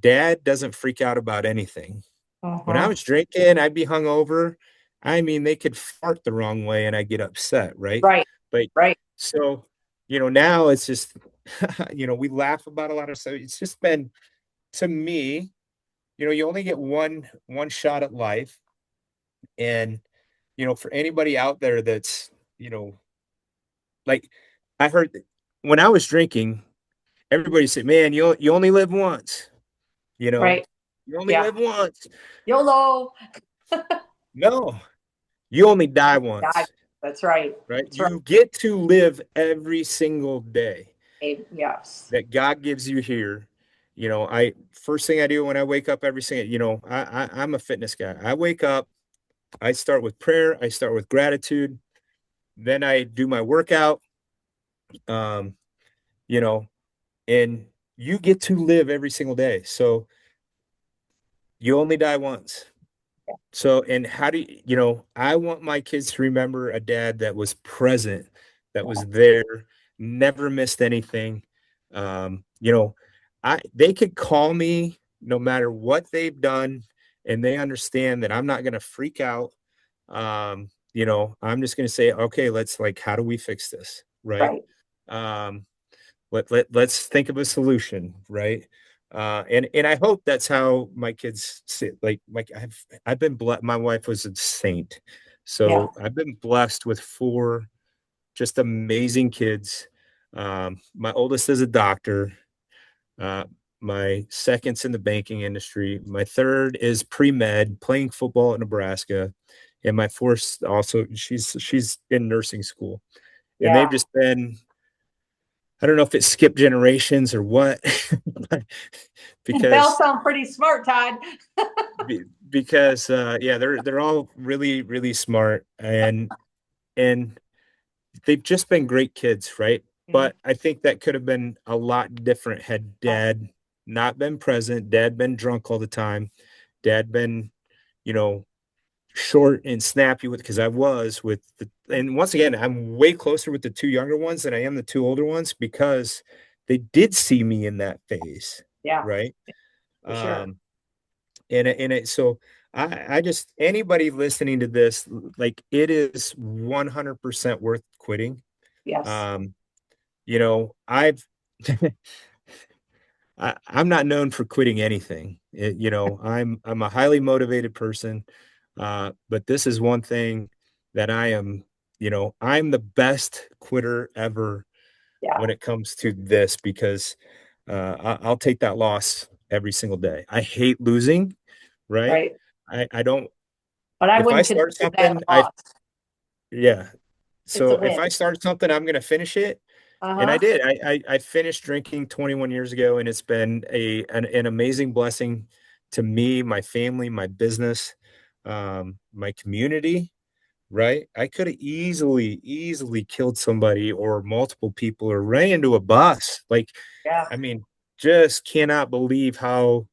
Speaker 2: dad doesn't freak out about anything. When I
Speaker 1: Uh-huh.
Speaker 2: was drinking, I'd be hungover. I mean, they could fart the wrong way and I get upset, right?
Speaker 1: Right.
Speaker 2: But
Speaker 1: Right.
Speaker 2: so, now it's just, we laugh about a lot of stuff. It's just been, to me, you only get one shot at life. And, for anybody out there that's, like, I heard when I was drinking, everybody said, man, you only live once, you know,
Speaker 1: Right.
Speaker 2: you only
Speaker 1: Yeah.
Speaker 2: live once.
Speaker 1: YOLO.
Speaker 2: No, you only die
Speaker 1: Yeah.
Speaker 2: once,
Speaker 1: That's right.
Speaker 2: right?
Speaker 1: That's right.
Speaker 2: You get to live every single day
Speaker 1: Yes.
Speaker 2: that God gives you here. I first thing I do when I wake up every single, I'm a fitness guy. I wake up, I start with prayer, I start with gratitude, then I do my workout. Um, you know, and you get to live every single day. So you only die once. So, and how do I want my kids to remember a dad that was present, that was there, never missed anything. You know, they could call me no matter what they've done, and they understand that I'm not going to freak out. I'm just going to say, okay, let's like, how do we fix this? Right.
Speaker 1: Right.
Speaker 2: Um, let's think of a solution, right? And I hope that's how my kids sit. Like I've been blessed. My wife was a saint,
Speaker 1: Yeah.
Speaker 2: so I've been blessed with four just amazing kids. My oldest is a doctor. Uh, my second's in the banking industry. My third is pre-med, playing football at Nebraska, and my fourth also she's in nursing school. And they've
Speaker 1: Yeah.
Speaker 2: just been, I don't know if it skipped generations or what,
Speaker 1: They all
Speaker 2: because
Speaker 1: sound pretty smart, Todd.
Speaker 2: yeah, they're all really really smart, and they've just been great kids, right?
Speaker 1: Mhm.
Speaker 2: But I think that could have been a lot different had dad not been present, dad been drunk all the time, dad been, you know, short and snappy with, because I was with and once again, I'm way closer with the two younger ones than I am the two older ones because they did see me in that phase,
Speaker 1: Yeah,
Speaker 2: right?
Speaker 1: for sure.
Speaker 2: Um, so I just, anybody listening to this, like it is 100% worth quitting.
Speaker 1: Yes.
Speaker 2: Um, I've I'm not known for quitting anything. I'm a highly motivated person, but this is one thing that I am. I'm the best quitter ever
Speaker 1: Yeah.
Speaker 2: when it comes to this because I'll take that loss every single day. I hate losing, right?
Speaker 1: Right.
Speaker 2: I don't.
Speaker 1: But I
Speaker 2: If I
Speaker 1: wouldn't
Speaker 2: start
Speaker 1: consider that
Speaker 2: something,
Speaker 1: a loss.
Speaker 2: yeah.
Speaker 1: It's a
Speaker 2: So if
Speaker 1: win.
Speaker 2: I start something, I'm going to finish it. And I
Speaker 1: Uh-huh.
Speaker 2: did. I finished drinking 21 years ago, and it's been an amazing blessing to me, my family, my business, my community. Right? I could have easily killed somebody or multiple people or ran into a bus. Like,
Speaker 1: Yeah.
Speaker 2: I mean, just cannot believe how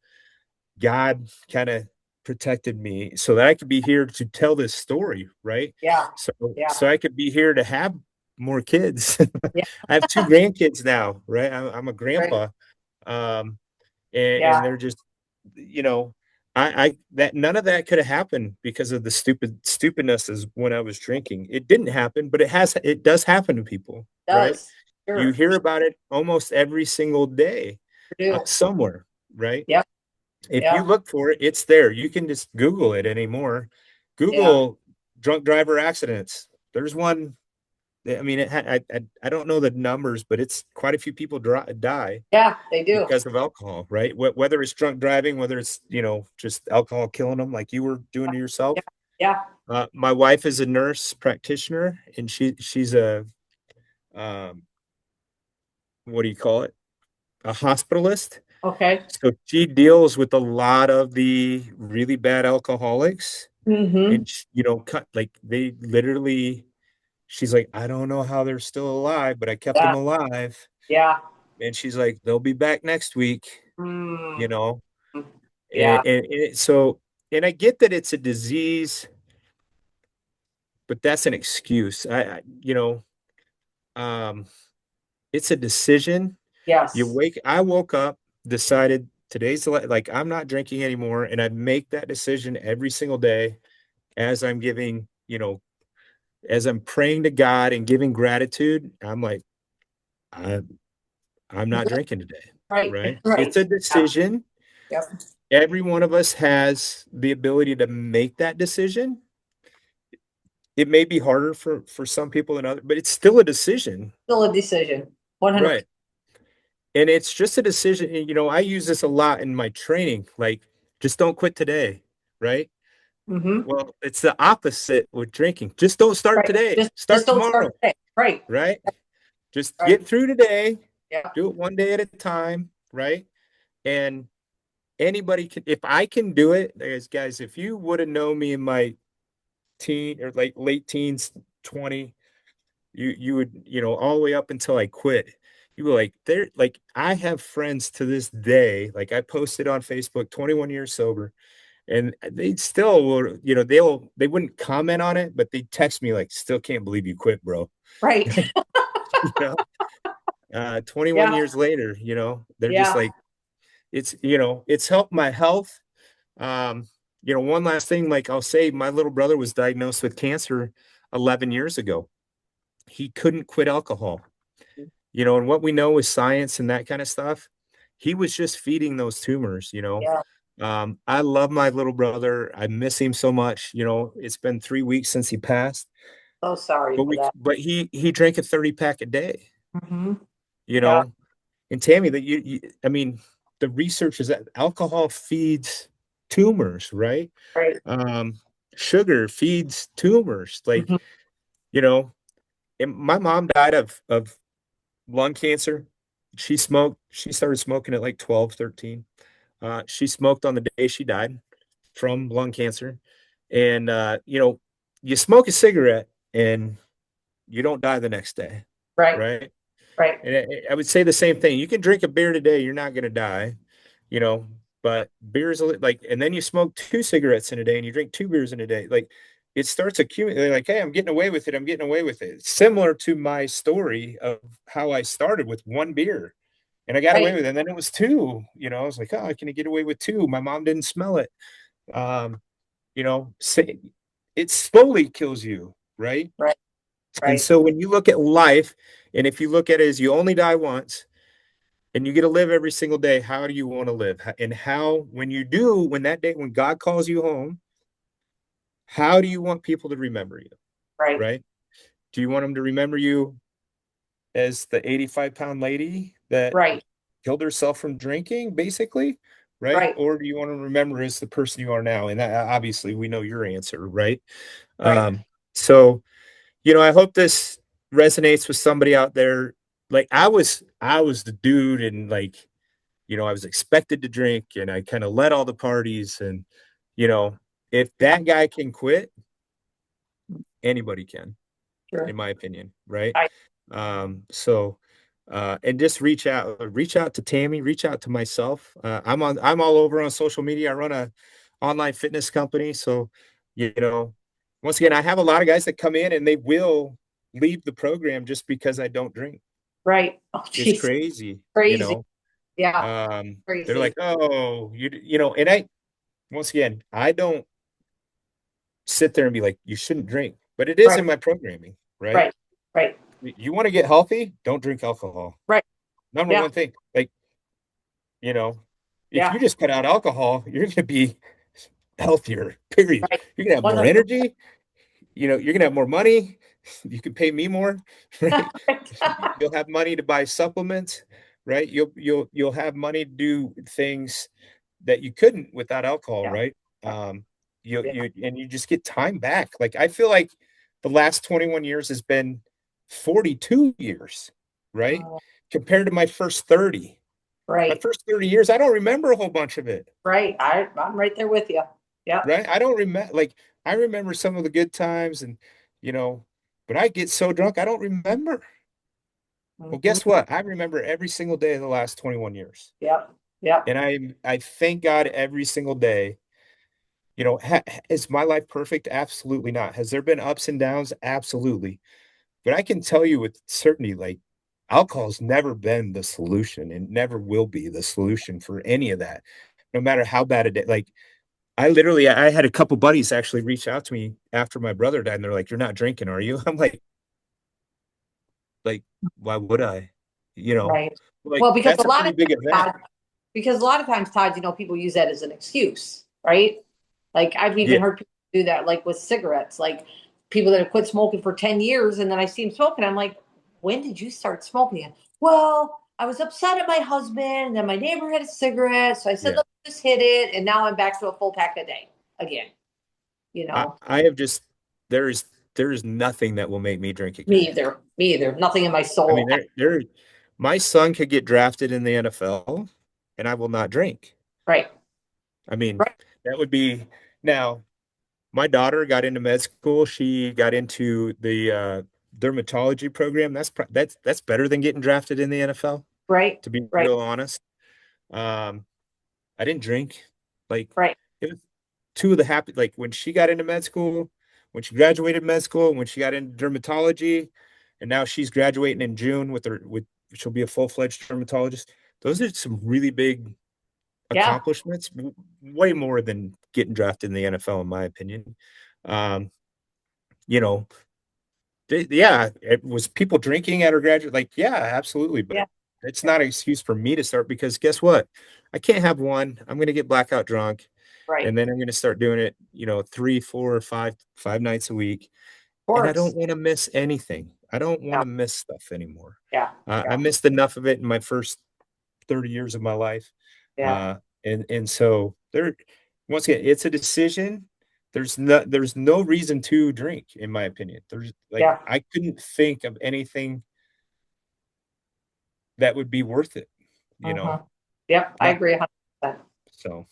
Speaker 2: God kind of protected me so that I could be here to tell this story, right?
Speaker 1: Yeah.
Speaker 2: So
Speaker 1: Yeah.
Speaker 2: so I could be here to have more kids.
Speaker 1: Yeah.
Speaker 2: I have two grandkids now, right? I'm a
Speaker 1: Right.
Speaker 2: grandpa. Um, and
Speaker 1: Yeah.
Speaker 2: they're just, you know, I that none of that could have happened because of the stupidness is when I was drinking. It didn't happen, but it does happen to people, right?
Speaker 1: Does.
Speaker 2: You
Speaker 1: Sure. For
Speaker 2: hear about it almost every single day,
Speaker 1: sure do.
Speaker 2: somewhere, right?
Speaker 1: Yep.
Speaker 2: If you
Speaker 1: Yeah.
Speaker 2: look for it, it's there. You can just Google it anymore.
Speaker 1: Yeah.
Speaker 2: Google drunk driver accidents. There's one. I mean, I don't know the numbers, but it's quite a few people die
Speaker 1: Yeah. They do.
Speaker 2: because of alcohol, right? Whether it's drunk driving, whether it's just alcohol killing them, like you were doing to
Speaker 1: Yeah.
Speaker 2: yourself.
Speaker 1: Yeah.
Speaker 2: My wife is a nurse practitioner, and she's a um, what do you call it? A hospitalist.
Speaker 1: Okay.
Speaker 2: So she deals with a lot of the really bad alcoholics,
Speaker 1: Mm-hmm.
Speaker 2: and cut like they literally. She's like, I don't know how they're still alive, but I kept them
Speaker 1: Yeah.
Speaker 2: alive.
Speaker 1: Yeah.
Speaker 2: And she's like, they'll be back next week, you
Speaker 1: Mm.
Speaker 2: know.
Speaker 1: Yeah.
Speaker 2: And I get that it's a disease, but that's an excuse. Um, it's a decision.
Speaker 1: Yes.
Speaker 2: I woke up, decided like I'm not drinking anymore, and I make that decision every single day as I'm giving, as I'm praying to God and giving gratitude. I'm like, I, I'm not drinking today,
Speaker 1: Right.
Speaker 2: right? It's
Speaker 1: Right.
Speaker 2: a
Speaker 1: Yeah.
Speaker 2: decision.
Speaker 1: Yep.
Speaker 2: Every one of us has the ability to make that decision. It may be harder for some people than others, but it's still a decision,
Speaker 1: Still a decision. 100%.
Speaker 2: right? And it's just a decision. And, I use this a lot in my training, like just don't quit today, right?
Speaker 1: Mm-hmm.
Speaker 2: Well, it's the opposite with drinking. Just don't start
Speaker 1: Right.
Speaker 2: today.
Speaker 1: Just
Speaker 2: Start
Speaker 1: don't start
Speaker 2: tomorrow,
Speaker 1: today. Right.
Speaker 2: right? Just
Speaker 1: Right.
Speaker 2: get through today.
Speaker 1: Yeah.
Speaker 2: Do it one day at a time, right? And anybody can, if I can do it, guys, if you would have known me in my teen or like late teens, 20, you would, all the way up until I quit. You were like, they're like, I have friends to this day. Like I posted on Facebook, 21 years sober, and they still will, they wouldn't comment on it, but they text me like, still can't believe you quit, bro.
Speaker 1: Right.
Speaker 2: You know, 21
Speaker 1: Yeah.
Speaker 2: years later, they're just
Speaker 1: Yeah.
Speaker 2: like, it's helped my health. Um, one last thing, like I'll say, my little brother was diagnosed with cancer 11 years ago. He couldn't quit alcohol, and what we know with science and that kind of stuff, he was just feeding those tumors.
Speaker 1: Yeah.
Speaker 2: I love my little brother. I miss him so much. It's been 3 weeks since he passed,
Speaker 1: So sorry
Speaker 2: but
Speaker 1: for that.
Speaker 2: he drank a 30 pack a day,
Speaker 1: Hmm.
Speaker 2: you
Speaker 1: Yeah.
Speaker 2: know, and Tammy, that I mean, the research is that alcohol feeds tumors, right?
Speaker 1: Right.
Speaker 2: Um, Sugar feeds tumors. Like,
Speaker 1: Hmm.
Speaker 2: you know, and my mom died of lung cancer. She started smoking at like 12, 13. She smoked on the day she died from lung cancer. And you smoke a cigarette and you don't die the next day,
Speaker 1: Right.
Speaker 2: right?
Speaker 1: Right.
Speaker 2: And I would say the same thing. You can drink a beer today, you're not going to die, you know, but beers like, and then you smoke two cigarettes in a day and you drink two beers in a day. Like it starts accumulating, like, hey, I'm getting away with it. I'm getting away with it. Similar to my story of how I started with one beer and I got away
Speaker 1: Right.
Speaker 2: with it. And then it was two, I was like, oh, I can get away with two. My mom didn't smell it. Um, say it slowly kills you, right?
Speaker 1: Right.
Speaker 2: And
Speaker 1: Right.
Speaker 2: so when you look at life, and if you look at it as you only die once, and you get to live every single day, how do you want to live? And how, when you do, when that day, when God calls you home, how do you want people to remember you?
Speaker 1: Right.
Speaker 2: Right? Do you want them to remember you as the 85-pound lady that
Speaker 1: Right.
Speaker 2: killed herself from drinking, basically? Right?
Speaker 1: Right.
Speaker 2: Or do you want to remember as the person you are now? And that, obviously, we know your answer, right?
Speaker 1: Right.
Speaker 2: So, I hope this resonates with somebody out there. Like I was the dude, and like, I was expected to drink and I kind of led all the parties. And, you know, if
Speaker 1: Yeah.
Speaker 2: that guy can quit, anybody can, in
Speaker 1: Sure.
Speaker 2: my opinion. Right.
Speaker 1: I.
Speaker 2: So, and just reach out to Tammy, reach out to myself. I'm all over on social media. I run a online fitness company. So, you know, once again, I have a lot of guys that come in and they will leave the program just because I don't drink.
Speaker 1: Right. Oh,
Speaker 2: It's
Speaker 1: jeez.
Speaker 2: crazy,
Speaker 1: Crazy. Yeah.
Speaker 2: they're like,
Speaker 1: Crazy.
Speaker 2: oh, and once again, I don't sit there and be like, you shouldn't drink, but it is
Speaker 1: Right.
Speaker 2: in my programming, right?
Speaker 1: Right. Right.
Speaker 2: You want to get healthy, don't drink alcohol.
Speaker 1: Right.
Speaker 2: Number
Speaker 1: Yeah.
Speaker 2: one thing, like, you know, if
Speaker 1: Yeah.
Speaker 2: you just cut out alcohol, you're going to be healthier, period.
Speaker 1: Right.
Speaker 2: You're going to have more
Speaker 1: 100%.
Speaker 2: energy, you're gonna have more money. You can pay me more, right? You'll have money to buy supplements, right? You'll have money to do things that you couldn't without alcohol,
Speaker 1: Yeah.
Speaker 2: right? Um,
Speaker 1: Yeah.
Speaker 2: you just get time back. Like I feel like the last 21 years has been 42 years, right?
Speaker 1: Oh,
Speaker 2: Compared to my first 30. My
Speaker 1: right.
Speaker 2: first 30 years, I don't remember a whole bunch of it,
Speaker 1: Right. I'm right there with you. Yep.
Speaker 2: right? I don't remember, like, I remember some of the good times and, you know, but I get so drunk, I don't remember. Well,
Speaker 1: Hmm.
Speaker 2: guess what? I remember every single day of the last 21 years.
Speaker 1: Yep. Yep.
Speaker 2: And I thank God every single day. Is my life perfect? Absolutely not. Has there been ups and downs? Absolutely. But I can tell you with certainty, like alcohol's never been the solution and never will be the solution for any of that, no matter how bad a day. Like I had a couple buddies actually reach out to me after my brother died, and they're like, "You're not drinking, are you?" I'm like, why would I? You know,
Speaker 1: Right.
Speaker 2: like
Speaker 1: Well, because a
Speaker 2: that's a
Speaker 1: lot
Speaker 2: pretty
Speaker 1: of
Speaker 2: big event.
Speaker 1: times, because a lot of times, Todd, people use that as an excuse, right? Like I've even
Speaker 2: Yeah,
Speaker 1: heard people do that, like with cigarettes, like people that have quit smoking for 10 years and then I see them smoking. I'm like, when did you start smoking? And, well, I was upset at my husband and then my neighbor had a cigarette. So I said,
Speaker 2: yeah.
Speaker 1: let's just hit it. And now I'm back to a full pack a day again, you know?
Speaker 2: I have just there is there is nothing that will make me drink
Speaker 1: Me
Speaker 2: again.
Speaker 1: either. Me either. Nothing in my
Speaker 2: I mean,
Speaker 1: soul.
Speaker 2: my son could get drafted in the NFL. and I will not drink.
Speaker 1: Right.
Speaker 2: I mean,
Speaker 1: Right.
Speaker 2: that would be now my daughter got into med school. She got into the dermatology program. That's better than getting drafted in the NFL,
Speaker 1: Right.
Speaker 2: to be
Speaker 1: Right.
Speaker 2: real honest. Um, I didn't drink. Like
Speaker 1: Right.
Speaker 2: it was two of the happy like when she got into med school, when she graduated med school, when she got into dermatology, and now she's graduating in June with she'll be a full-fledged dermatologist. Those are some really big
Speaker 1: Yeah.
Speaker 2: accomplishments, way more than getting drafted in the NFL, in my opinion. Um, you know, yeah, it was people drinking at her graduate. Like, yeah, absolutely. But
Speaker 1: Yeah.
Speaker 2: it's
Speaker 1: Yeah.
Speaker 2: not an excuse for me to start because guess what? I can't have one. I'm going to get blackout drunk.
Speaker 1: Right.
Speaker 2: And then I'm going to start doing it, 3, 4, 5 nights a week.
Speaker 1: Of
Speaker 2: And I don't
Speaker 1: course.
Speaker 2: want to miss anything. I don't want
Speaker 1: Yeah.
Speaker 2: to miss stuff anymore.
Speaker 1: Yeah.
Speaker 2: I
Speaker 1: Yeah.
Speaker 2: missed enough of it in my first 30 years of my life.
Speaker 1: Yeah.
Speaker 2: And so once again, it's a decision. There's no reason to drink, in my opinion. There's like
Speaker 1: Yeah.
Speaker 2: I couldn't think of anything that would be worth it, you
Speaker 1: Hmm.
Speaker 2: know,
Speaker 1: Yep. I
Speaker 2: nothing.
Speaker 1: agree 100%.
Speaker 2: So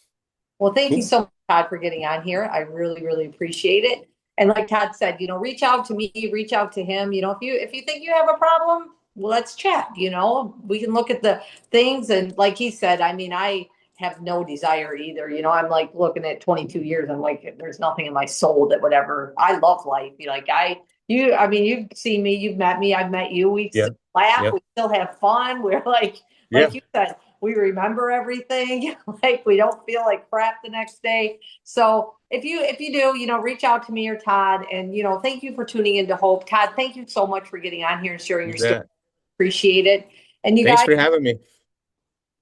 Speaker 1: Well, thank you
Speaker 2: cool.
Speaker 1: so much, Todd, for getting on here. I really, really appreciate it. And like Todd said, reach out to me, reach out to him. If you think you have a problem, well, let's chat. We can look at the things. And like he said, I mean, I have no desire either. I'm like looking at 22 years. I'm like, there's nothing in my soul that would ever. I love life. I mean, you've seen me, you've met me, I've met you. We
Speaker 2: Yeah.
Speaker 1: still laugh,
Speaker 2: Yeah.
Speaker 1: we still have fun. We're
Speaker 2: Yeah.
Speaker 1: like you said, we remember everything. Like we don't feel like crap the next day. So if you do, reach out to me or Todd. And thank you for tuning into Hope. Todd, thank you so much for getting on here and sharing
Speaker 2: You
Speaker 1: your story.
Speaker 2: bet.
Speaker 1: Appreciate it. And you
Speaker 2: Thanks
Speaker 1: guys
Speaker 2: for having me.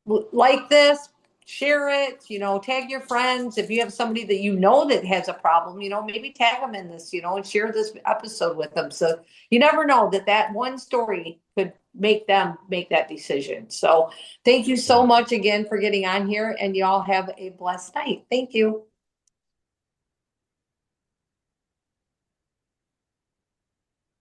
Speaker 1: like this, share it, tag your friends. If you have somebody that that has a problem, maybe tag them in this, and share this episode with them. So you never know that one story could make them make that decision. So thank you so
Speaker 2: Yeah.
Speaker 1: much again for getting on here, and y'all have a blessed night. Thank you.